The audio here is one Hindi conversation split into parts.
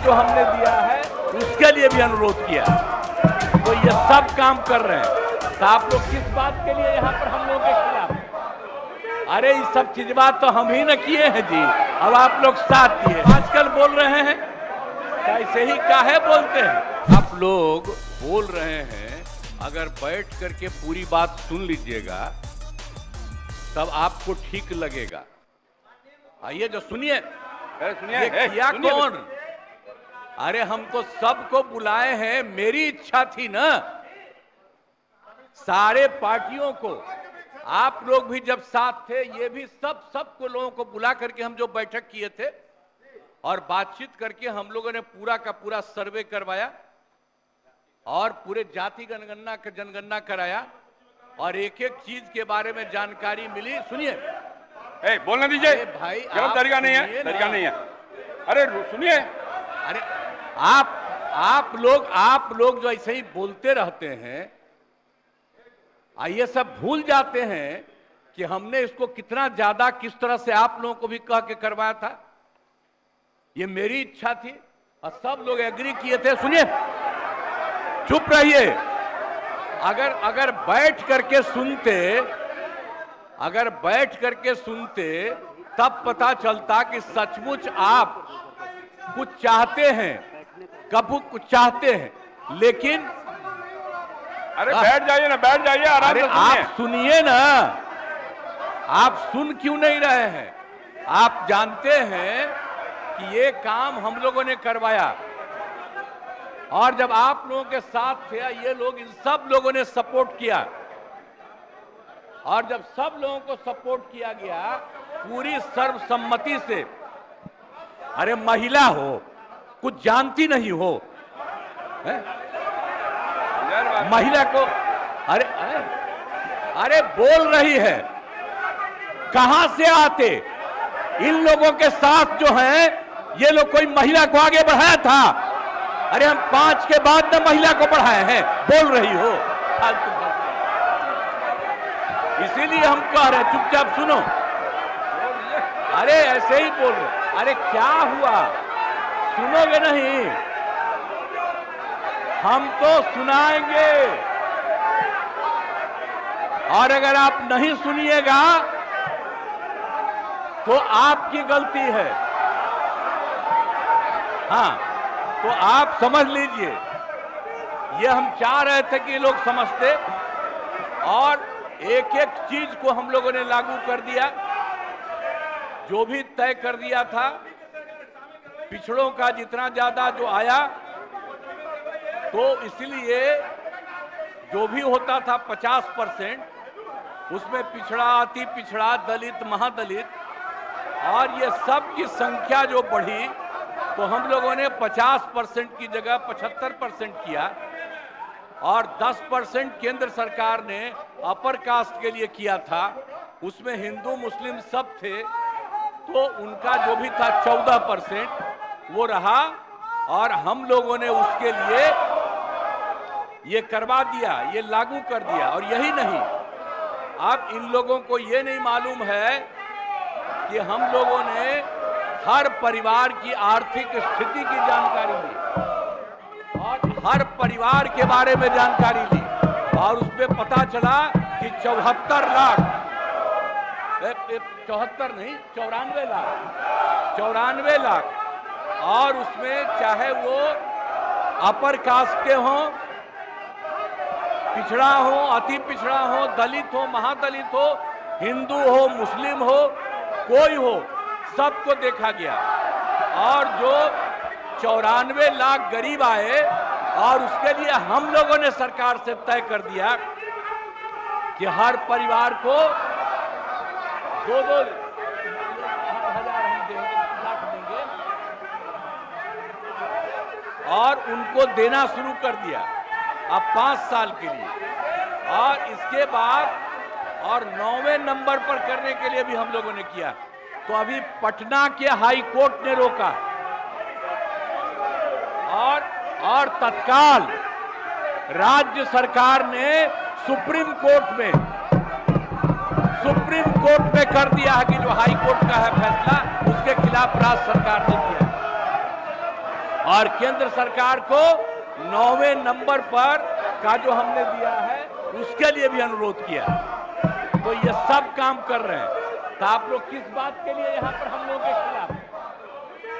जो हमने दिया है उसके लिए भी अनुरोध किया। तो ये सब काम कर रहे हैं, तो आप लोग किस बात के लिए यहाँ पर हम लोगों के खिलाफ? अरे ये सब चीज बात तो हम ही न किए हैं जी, अब आप लोग साथ दिए। आजकल बोल रहे हैं कैसे ही काहे बोलते हैं? आप लोग बोल रहे हैं, अगर बैठ करके पूरी बात सुन लीजिएगा तब आपको ठीक लगेगा। आइए जो सुनिए, सुनिए किया कौन? अरे हमको सबको बुलाए हैं, मेरी इच्छा थी ना, सारे पार्टियों को, आप लोग भी जब साथ थे, ये भी सबको लोगों को बुला करके हम जो बैठक किए थे और बातचीत करके हम लोगों ने पूरा का पूरा सर्वे करवाया और पूरे जाति जनगणना कराया और एक एक चीज के बारे में जानकारी मिली। सुनिए, बोलने दीजिए भाई, तरीका नहीं है, तरीका नहीं है। अरे सुनिए, अरे आप लोग जो ऐसे ही बोलते रहते हैं, ये सब भूल जाते हैं कि हमने इसको कितना ज्यादा किस तरह से आप लोगों को भी कह के करवाया था। ये मेरी इच्छा थी और सब लोग एग्री किए थे। सुनिए, चुप रहिए। अगर बैठ करके सुनते तब पता चलता कि सचमुच आप कुछ चाहते हैं, कब कुछ चाहते हैं, लेकिन अरे बैठ जाइए ना, बैठ जाइए, आराम से सुनिए। आप सुनिए ना, आप सुन क्यों नहीं रहे हैं? आप जानते हैं कि ये काम हम लोगों ने करवाया और जब आप लोगों के साथ थे, ये लोग, इन सब लोगों ने सपोर्ट किया और जब सब लोगों को सपोर्ट किया गया पूरी सर्वसम्मति से, अरे महिला हो, कुछ जानती नहीं हो, महिला को, अरे बोल रही है, कहां से आते? इन लोगों के साथ जो हैं, ये लोग कोई महिला को आगे बढ़ाया था? अरे हम 5 के बाद न महिला को बढ़ाए हैं, बोल रही हो फालतू। इसीलिए हम कह रहे हैं चुपचाप सुनो। अरे ऐसे ही बोल रहे, अरे क्या हुआ, सुनोगे नहीं? हम तो सुनाएंगे और अगर आप नहीं सुनिएगा तो आपकी गलती है। हाँ, तो आप समझ लीजिए, ये हम चाह रहे थे कि लोग समझते और एक एक चीज को हम लोगों ने लागू कर दिया, जो भी तय कर दिया था। पिछड़ों का जितना ज्यादा जो आया, तो इसलिए जो भी होता था 50%, उसमें पिछड़ा, अति पिछड़ा, दलित, महादलित, और ये सब की संख्या जो बढ़ी, तो हम लोगों ने 50% की जगह 75% किया और 10% केंद्र सरकार ने अपर कास्ट के लिए किया था। उसमें हिंदू मुस्लिम सब थे, तो उनका जो भी था 14% वो रहा और हम लोगों ने उसके लिए ये करवा दिया, ये लागू कर दिया। और यही नहीं, अब इन लोगों को ये नहीं मालूम है कि हम लोगों ने हर परिवार की आर्थिक स्थिति की जानकारी ली और हर परिवार के बारे में जानकारी ली और उसमें पता चला कि 74 लाख, 74 नहीं, 94 लाख, और उसमें चाहे वो अपर कास्ट के हों, पिछड़ा हो, अति पिछड़ा हो, दलित हो, महादलित हो, हिंदू हो, मुस्लिम हो, कोई हो, सबको देखा गया। और जो 94 लाख गरीब आए और उसके लिए हम लोगों ने सरकार से तय कर दिया कि हर परिवार को 2-2 हजार हम देंगे, लाख देंगे और उनको देना शुरू कर दिया अब 5 साल के लिए। और इसके बाद और 9वें नंबर पर करने के लिए भी हम लोगों ने किया। तो अभी पटना के हाई कोर्ट ने रोका और तत्काल राज्य सरकार ने सुप्रीम कोर्ट में कर दिया है कि जो हाई कोर्ट का है फैसला, उसके खिलाफ राज्य सरकार ने किया। और केंद्र सरकार को 9वें नंबर पर का जो हमने दिया है उसके लिए भी अनुरोध किया। तो ये सब काम कर रहे हैं। तो आप लोग किस बात के लिए यहाँ पर हम लोगों के खिलाफ?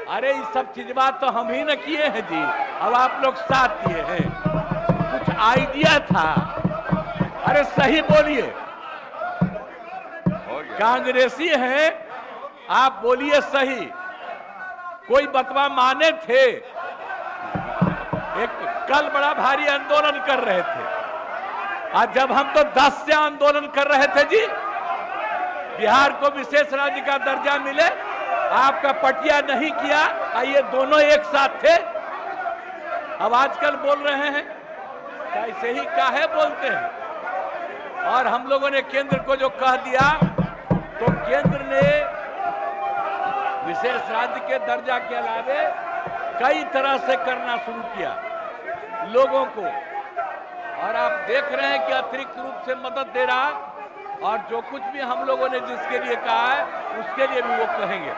अरे ये सब चीज बात तो हम ही न किए हैं जी, अब आप लोग साथ दिए हैं। कुछ आइडिया था, अरे सही बोलिए, कांग्रेसी हैं आप, बोलिए सही। कोई बतवा माने थे? एक कल बड़ा भारी आंदोलन कर रहे थे, आज जब हम तो 10 से आंदोलन कर रहे थे जी। बिहार को विशेष राज्य का दर्जा मिले, आपका पटिया नहीं किया, ये दोनों एक साथ थे। अब आजकल बोल रहे हैं, कैसे ही काहे बोलते हैं। और हम लोगों ने केंद्र को जो कह दिया, तो केंद्र ने विशेष राज्य के दर्जा के अलावे कई तरह से करना शुरू किया लोगों को। और आप देख रहे हैं कि अतिरिक्त रूप से मदद दे रहा, और जो कुछ भी हम लोगों ने जिसके लिए कहा है उसके लिए भी वो कहेंगे।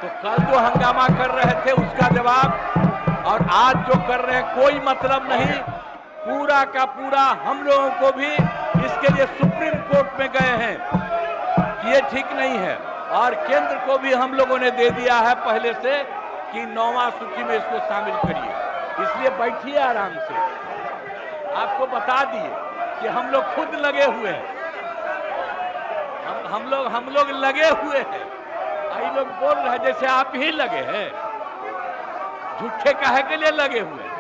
तो कल जो हंगामा कर रहे थे उसका जवाब, और आज जो कर रहे हैं कोई मतलब नहीं। पूरा का पूरा हम लोगों को भी इसके लिए सुप्रीम कोर्ट में गए हैं, ये ठीक नहीं है। और केंद्र को भी हम लोगों ने दे दिया है पहले से कि 9वां सूची में इसको शामिल करिए। इसलिए बैठिए आराम से। आपको बता दिए कि हम लोग खुद लगे हुए हैं, हम लोग लगे हुए हैं। ये लोग बोल रहे हैं जैसे आप ही लगे हैं, झूठे काहे के लिए लगे हुए हैं।